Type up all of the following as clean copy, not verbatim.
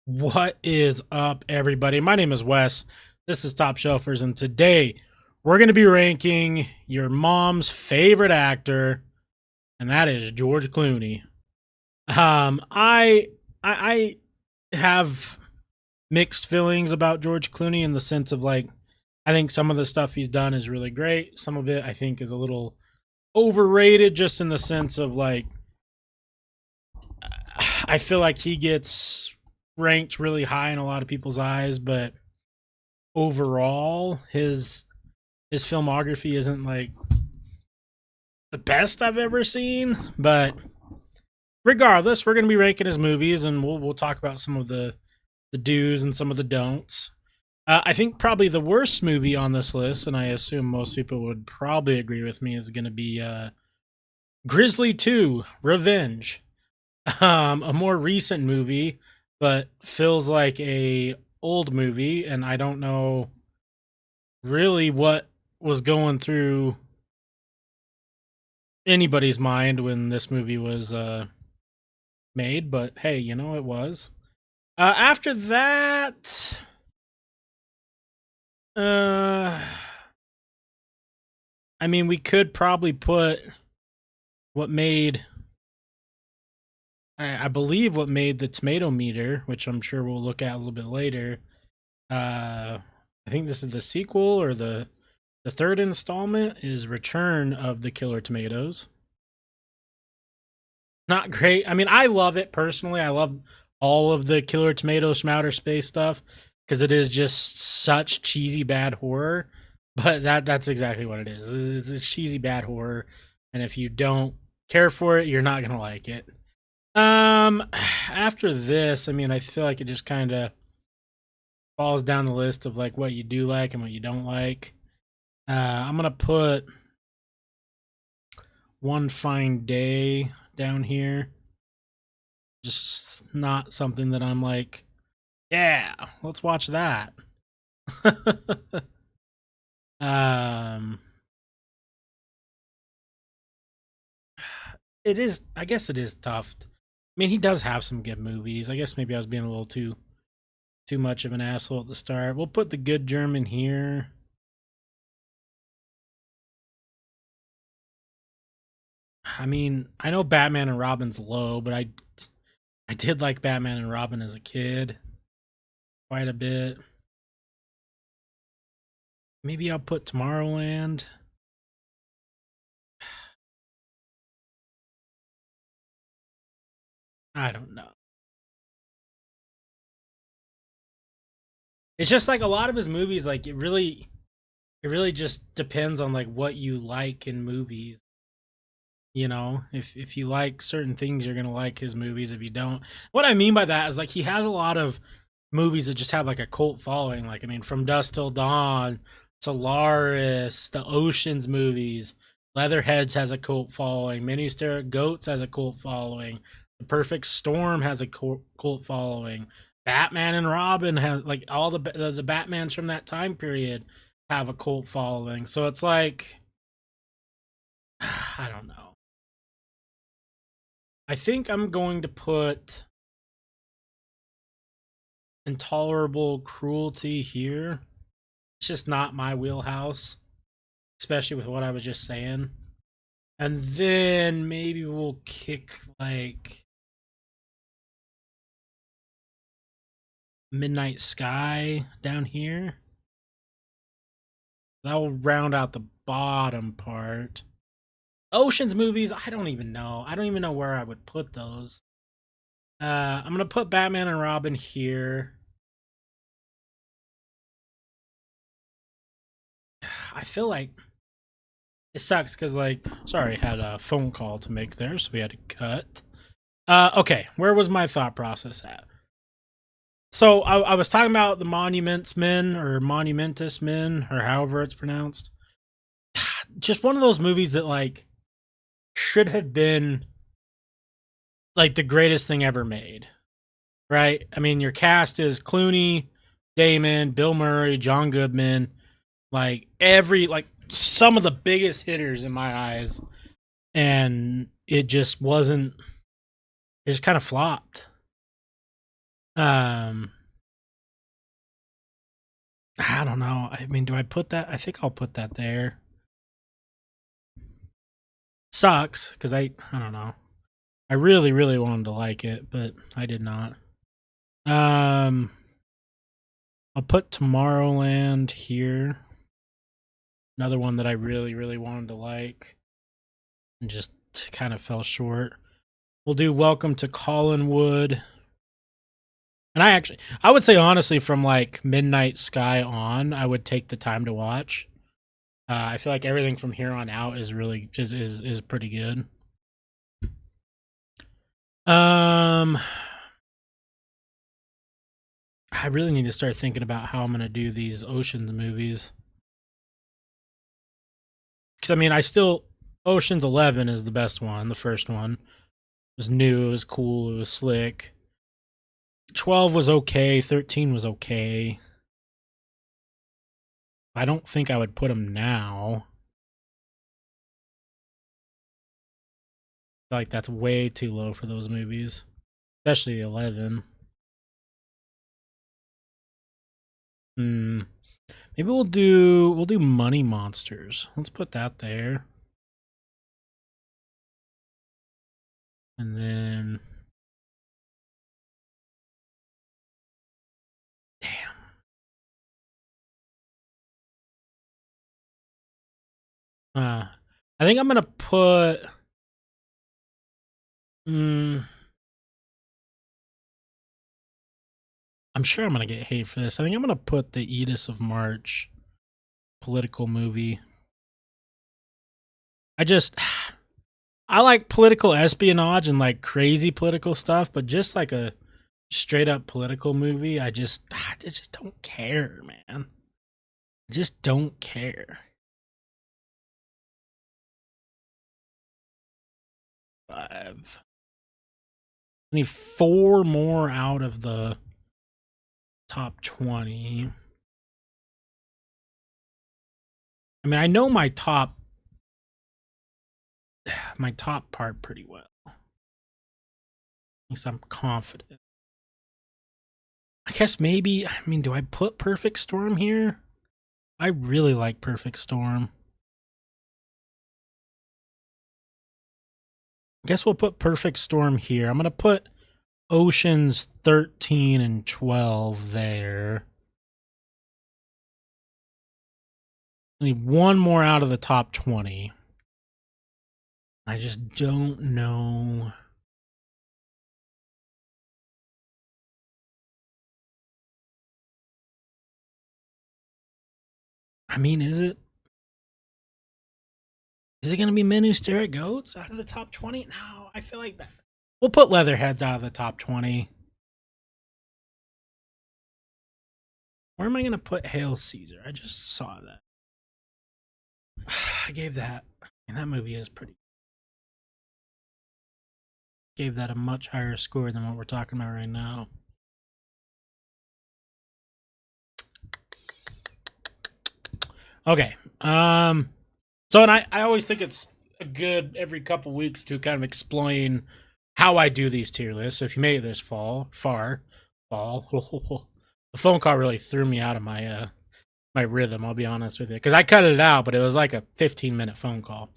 What is up, everybody? My name is Wes. This is Top Shelfers, and today we're going to be ranking your mom's favorite actor, and that is George Clooney. I have mixed feelings about George Clooney in the sense of like, I think some of the stuff he's done is really great. Some of it I think is a little overrated, just in the sense of like, I feel like he gets ranked really high in a lot of people's eyes, but overall his filmography isn't like the best I've ever seen. But regardless, we're gonna be ranking his movies, and we'll talk about some of the do's and some of the don'ts. I think probably the worst movie on this list, and I assume most people would probably agree with me, is going to be Grizzly 2 Revenge. A more recent movie, but feels like a old movie, and I don't know really what was going through anybody's mind when this movie was made, but hey, it was. After that, uh, I mean, we could probably put what made, I believe, what made the tomato meter, which I'm sure we'll look at a little bit later. I think this is the sequel or the third installment is Return of the Killer Tomatoes. Not great. I mean, I love it personally. I love all of the Killer Tomatoes from outer space stuff because it is just such cheesy bad horror. But that's exactly what it is. It's cheesy bad horror, and if you don't care for it, you're not gonna like it. After this, I mean, I feel like it just kind of falls down the list of like what you do like and what you don't like. I'm gonna put One Fine Day down here. Just not something that I'm like, yeah, let's watch that. um, it is. I guess it is tough. I mean, he does have some good movies. I guess maybe I was being a little too much of an asshole at the start. We'll put The Good German here. I mean, I know Batman and Robin's low, but I did like Batman and Robin as a kid quite a bit. Maybe I'll put Tomorrowland. I don't know. It's just like a lot of his movies, like it really just depends on like what you like in movies. If you like certain things, you're gonna like his movies. If you don't, what I mean by that is like he has a lot of movies that just have like a cult following. Like I mean, From Dusk Till Dawn, Solaris, the Ocean's movies, Leatherheads has a cult following. Many Stare at Goats has a cult following. The Perfect Storm has a cult following. Batman and Robin have like all the Batmans from that time period have a cult following. So it's like I don't know. I think I'm going to put Intolerable Cruelty here. It's just not my wheelhouse, especially with what I was just saying. And then maybe we'll kick like Midnight Sky down here. That will round out the bottom part. Ocean's movies, I don't even know. I don't even know where I would put those. I'm gonna put Batman and Robin here. I feel like it sucks because like, sorry, I had a phone call to make there, so we had to cut. Okay, where was my thought process at? So I was talking about the Monuments Men or Monumentus Men or however it's pronounced. Just one of those movies that like should have been like the greatest thing ever made, right? I mean, your cast is Clooney, Damon, Bill Murray, John Goodman, like some of the biggest hitters in my eyes, and it just wasn't. It just kind of flopped. Um, I don't know. I mean, do I put that? I think I'll put that there. Sucks because I don't know. I really, really wanted to like it, but I did not. Um, I'll put Tomorrowland here. Another one that I really, really wanted to like and just kind of fell short. We'll do Welcome to Collinwood. And I would say honestly, from like Midnight Sky on, I would take the time to watch. I feel like everything from here on out is really is pretty good. Um, I really need to start thinking about how I'm gonna do these Oceans movies. Because I mean, Oceans 11 is the best one. The first one was new, it was cool, it was slick. 12 was okay. 13 was okay. I don't think I would put them now. I feel like that's way too low for those movies, especially 11. Hmm. Maybe we'll do Money Monsters. Let's put that there. And then damn. I think I'm gonna put mm, I'm sure I'm gonna get hate for this. I think I'm gonna put the Edis of March political movie. I just I like political espionage and like crazy political stuff, but just like a straight up political movie, I just don't care, man. I just don't care. 5. I need 4 more out of the top 20. I mean, I know my top part pretty well. At least I'm confident. I guess maybe, I mean, do I put Perfect Storm here? I really like Perfect Storm. I guess we'll put Perfect Storm here. I'm going to put Oceans 13 and 12 there. I need 1 more out of the top 20. I just don't know. I mean, is it going to be Men Who Stare at Goats out of the top 20? No, I feel like that. We'll put Leatherheads out of the top 20. Where am I going to put Hail Caesar? I just saw that. I gave that. And that movie is pretty. Gave that a much higher score than what we're talking about right now. Okay. So, and I always think it's a good every couple weeks to kind of explain how I do these tier lists. So if you made it this fall, the phone call really threw me out of my rhythm. I'll be honest with you, because I cut it out, but it was like a 15-minute phone call.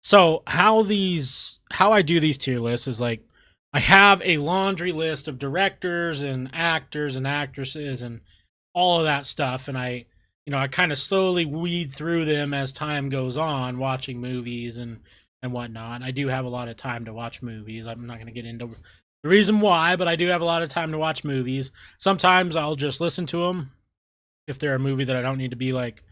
So how I do these tier lists is like I have a laundry list of directors and actors and actresses and all of that stuff, and I kind of slowly weed through them as time goes on, watching movies and whatnot. I do have a lot of time to watch movies. I'm not going to get into the reason why, but I do have a lot of time to watch movies. Sometimes I'll just listen to them if they're a movie that I don't need to be like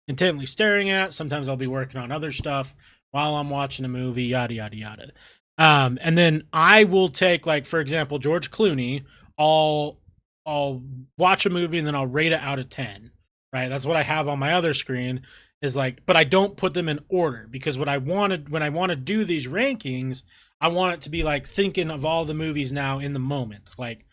intently staring at. Sometimes I'll be working on other stuff while I'm watching a movie, yada yada yada. And then I will take, like, for example, George Clooney. I'll watch a movie and then I'll rate it out of 10. Right? That's what I have on my other screen. Is like, but I don't put them in order, because what I wanted when I want to do these rankings, I want it to be like thinking of all the movies now in the moment. Like,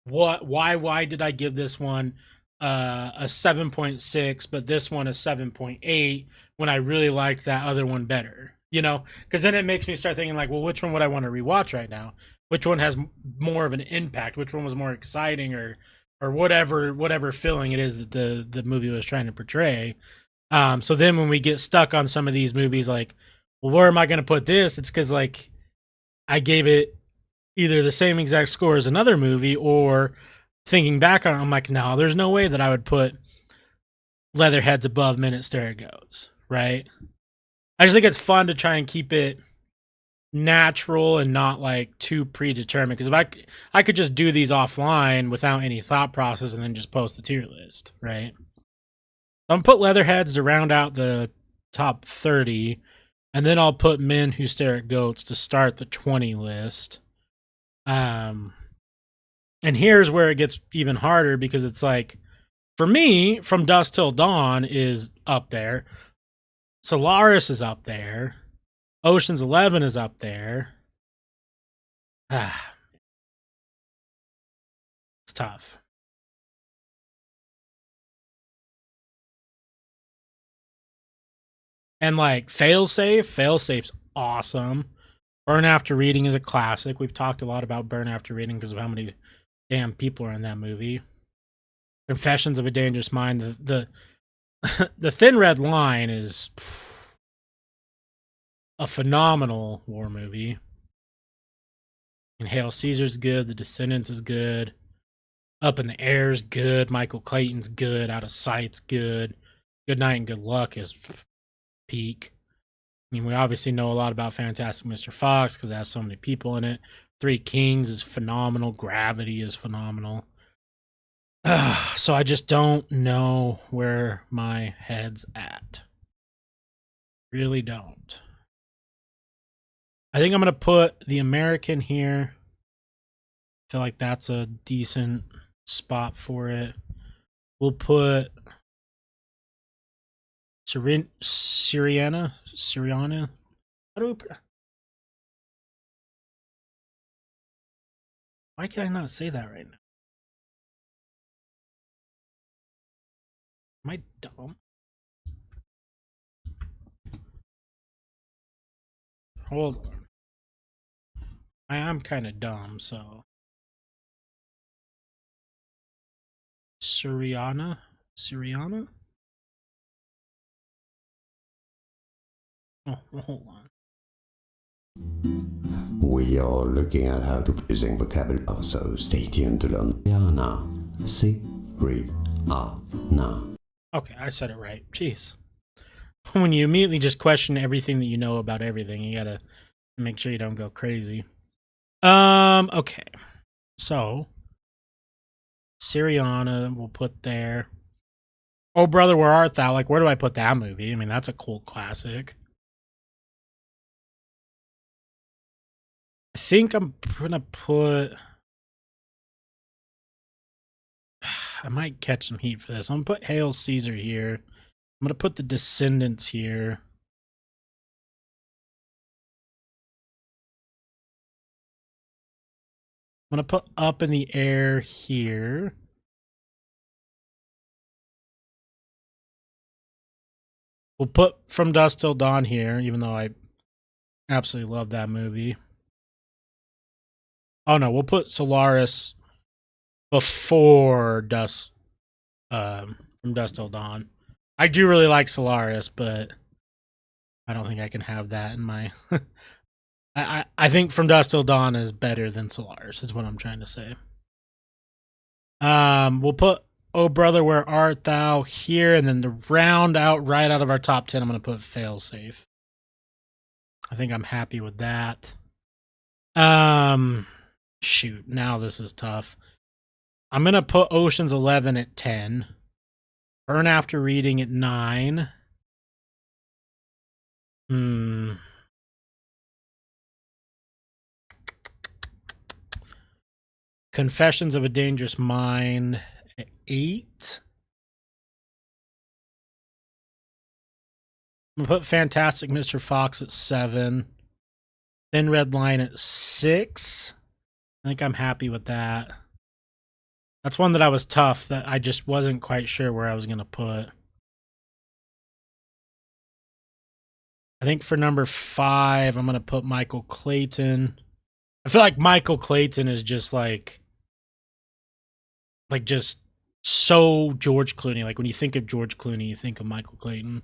why did I give this one a 7.6, but this one a 7.8 when I really liked that other one better? Because then it makes me start thinking like, well, which one would I want to rewatch right now? which one has more of an impact, which one was more exciting, or whatever feeling it is that the movie was trying to portray. So then when we get stuck on some of these movies, like, well, where am I going to put this? It's because like I gave it either the same exact score as another movie, or thinking back on it, I'm like, no, there's no way that I would put Leatherheads above Minute Stare at Goats, right? I just think it's fun to try and keep it natural and not like too predetermined. Because if I could just do these offline without any thought process and then just post the tier list, right? I'm gonna put Leatherheads to round out the top 30, and then I'll put Men Who Stare at Goats to start the 20 list. And here's where it gets even harder, because it's like, for me, From Dusk Till Dawn is up there. Solaris is up there. Ocean's 11 is up there. It's tough. And like Failsafe's awesome. Burn After Reading is a classic. We've talked a lot about Burn After Reading because of how many damn people are in that movie. Confessions of a Dangerous Mind. The Thin Red Line is a phenomenal war movie. And Hail Caesar's good. The Descendants is good. Up in the Air's good. Michael Clayton's good. Out of Sight's good. Good Night and Good Luck is peak. I mean, we obviously know a lot about Fantastic Mr. Fox because it has so many people in it. Three Kings is phenomenal. Gravity is phenomenal. So I just don't know where my head's at. Really don't. I think I'm going to put The American here. I feel like that's a decent spot for it. We'll put Syriana. How do we put? Why can I not say that right now? Am I dumb? Hold on. I am kind of dumb, so. Syriana? Oh, hold on. We are looking at how to present vocabulary, so stay tuned to learn Syriana. Syriana. Okay, I said it right. Jeez. When you immediately just question everything that you know about everything, you gotta make sure you don't go crazy. Okay. So, Syriana we'll put there. Oh Brother, Where Art Thou? Like, where do I put that movie? I mean, that's a cult classic. I think I'm gonna put. I might catch some heat for this. I'm gonna put Hail Caesar here. I'm gonna put The Descendants here. I'm gonna put Up in the Air here. We'll put From Dusk Till Dawn here, even though I absolutely love that movie. Oh no, we'll put Solaris before From Dusk Till Dawn. I do really like Solaris, but I don't think I can have that in my. I think From Dusk Till Dawn is better than Solaris. Is what I'm trying to say. We'll put Oh Brother, Where Art Thou here, and then to round out right out of our top 10, I'm gonna put Failsafe. I think I'm happy with that. Shoot, now this is tough. I'm gonna put Ocean's 11 at 10. Burn After Reading at 9. Confessions of a Dangerous Mind at 8. I'm gonna put Fantastic Mr. Fox at 7. Thin Red Line at 6. I think I'm happy with that. That's one that I was tough, that I just wasn't quite sure where I was gonna put. I think for number 5, I'm gonna put Michael Clayton. I feel like Michael Clayton is just just so George Clooney. Like when you think of George Clooney, you think of Michael Clayton.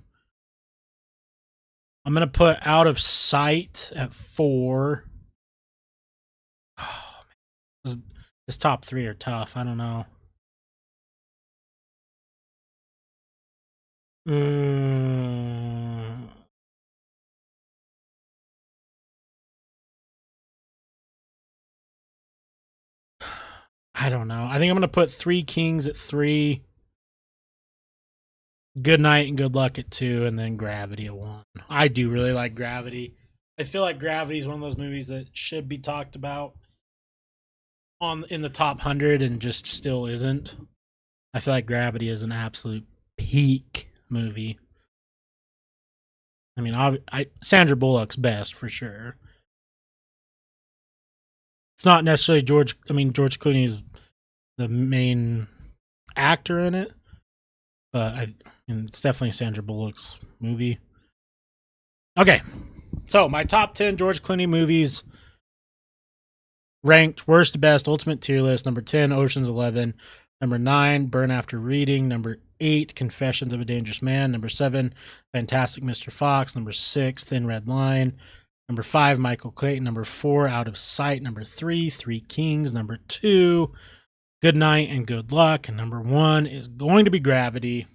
I'm gonna put Out of Sight at 4. Oh, man. This top 3 are tough. I don't know. I don't know. I think I'm gonna put Three Kings at 3. Good Night and Good Luck at 2, and then Gravity at 1. I do really like Gravity. I feel like Gravity is one of those movies that should be talked about in the top 100 and just still isn't. I feel like Gravity is an absolute peak movie. I mean, Sandra Bullock's best for sure. It's not necessarily George Clooney's the main actor in it, but it's definitely Sandra Bullock's movie. Okay, so my top 10 George Clooney movies ranked worst to best, ultimate tier list. Number 10, Ocean's 11. Number 9, Burn After Reading. Number 8, Confessions of a Dangerous Man. Number 7, Fantastic Mr. Fox. Number 6, Thin Red Line. Number 5, Michael Clayton. Number 4, Out of Sight. Number 3, Three Kings. Number 2, Good Night and Good Luck. And number 1 is going to be Gravity.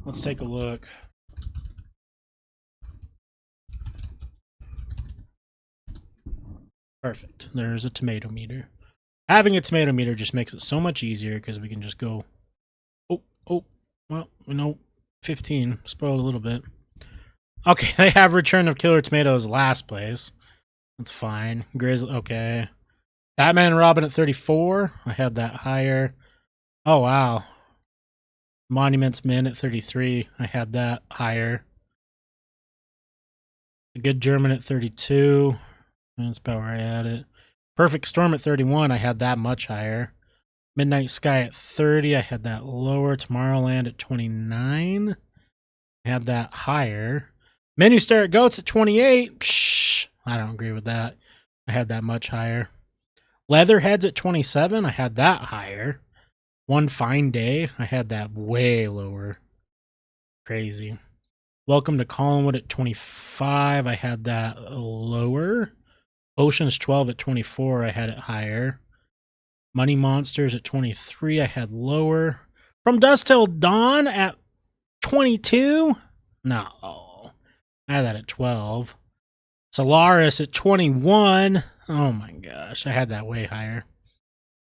Let's take a look. Perfect. There's a tomato meter. Having a tomato meter just makes it so much easier because we can just go, well, 15. Spoiled a little bit. Okay, they have Return of Killer Tomatoes last place. That's fine. Grizzly, okay. Batman and Robin at 34. I had that higher. Oh, wow. Monuments Men at 33. I had that higher. A Good German at 32. That's about where I had it. Perfect Storm at 31. I had that much higher. Midnight Sky at 30. I had that lower. Tomorrowland at 29. I had that higher. Men Who Stare at Goats at 28. Psh, I don't agree with that. I had that much higher. Leatherheads at 27. I had that higher. One Fine Day. I had that way lower. Crazy. Welcome to Collinwood at 25. I had that lower. Ocean's 12 at 24. I had it higher. Money Monsters at 23. I had lower. From Dusk Till Dawn at 22. No. I had that at 12. Solaris at 21. Oh my gosh. I had that way higher.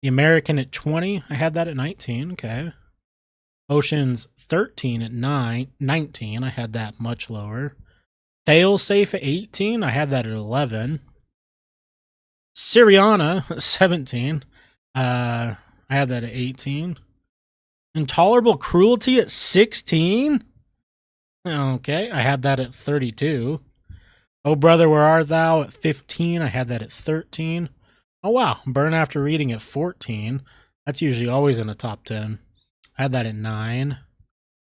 The American at 20. I had that at 19. Okay. Ocean's 13 at 19. I had that much lower. Failsafe at 18. I had that at 11. Syriana at 17. I had that at 18. Intolerable Cruelty at 16. Okay, I had that at 32. Oh Brother, Where Art Thou at 15. I had that at 13. Oh wow, Burn After Reading at 14. That's usually always in the top 10. I had that at 9.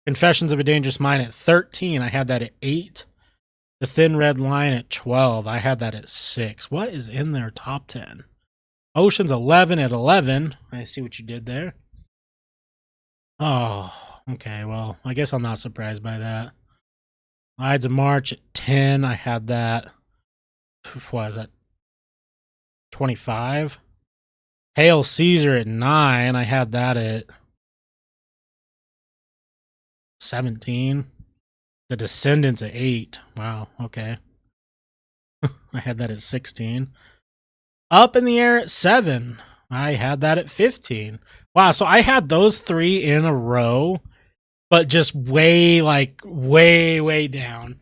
Confessions of a Dangerous Mind at 13. I had that at 8. The Thin Red Line at 12. I had that at 6. What is in their top 10? Ocean's 11 at 11. I see what you did there. Oh, okay. Well, I guess I'm not surprised by that. Ides of March at 10. I had that. What is that? 25. Hail Caesar at 9. I had that at 17. The Descendants at 8. Wow, okay. I had that at 16. Up in the Air at 7. I had that at 15. Wow, so I had those 3 in a row, but just way down.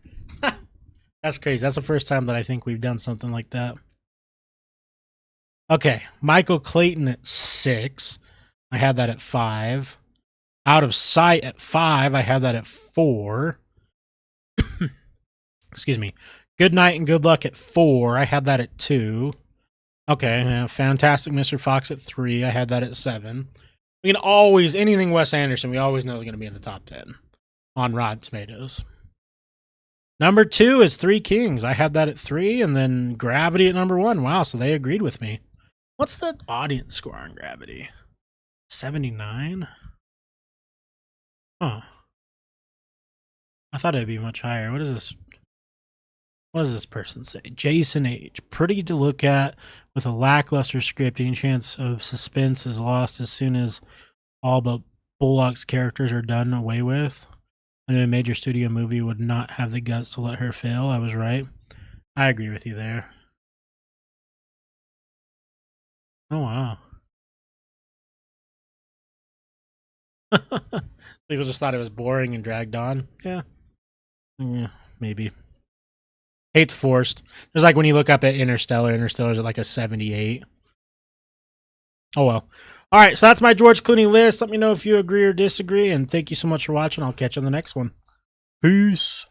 That's crazy. That's the first time that I think we've done something like that. Okay, Michael Clayton at 6. I had that at 5. Out of Sight at 5. I had that at 4. Excuse me. Good Night and Good Luck at 4. I had that at 2. Okay, Fantastic Mr. Fox at 3. I had that at 7. We can always, anything Wes Anderson, we always know is going to be in the top 10 on Rotten Tomatoes. Number 2 is Three Kings. I had that at 3, and then Gravity at number 1. Wow, so they agreed with me. What's the audience score on Gravity? 79? Huh. I thought it'd be much higher. What is this? What does this person say? Jason H. Pretty to look at with a lackluster script. Any chance of suspense is lost as soon as all but Bullock's characters are done away with. I knew a major studio movie would not have the guts to let her fail. I was right. I agree with you there. Oh, wow. People just thought it was boring and dragged on. Yeah. Yeah, maybe. Hate's forced. There's like when you look up at Interstellar's at like a 78. Oh, well. All right, so that's my George Clooney list. Let me know if you agree or disagree, and thank you so much for watching. I'll catch you on the next one. Peace.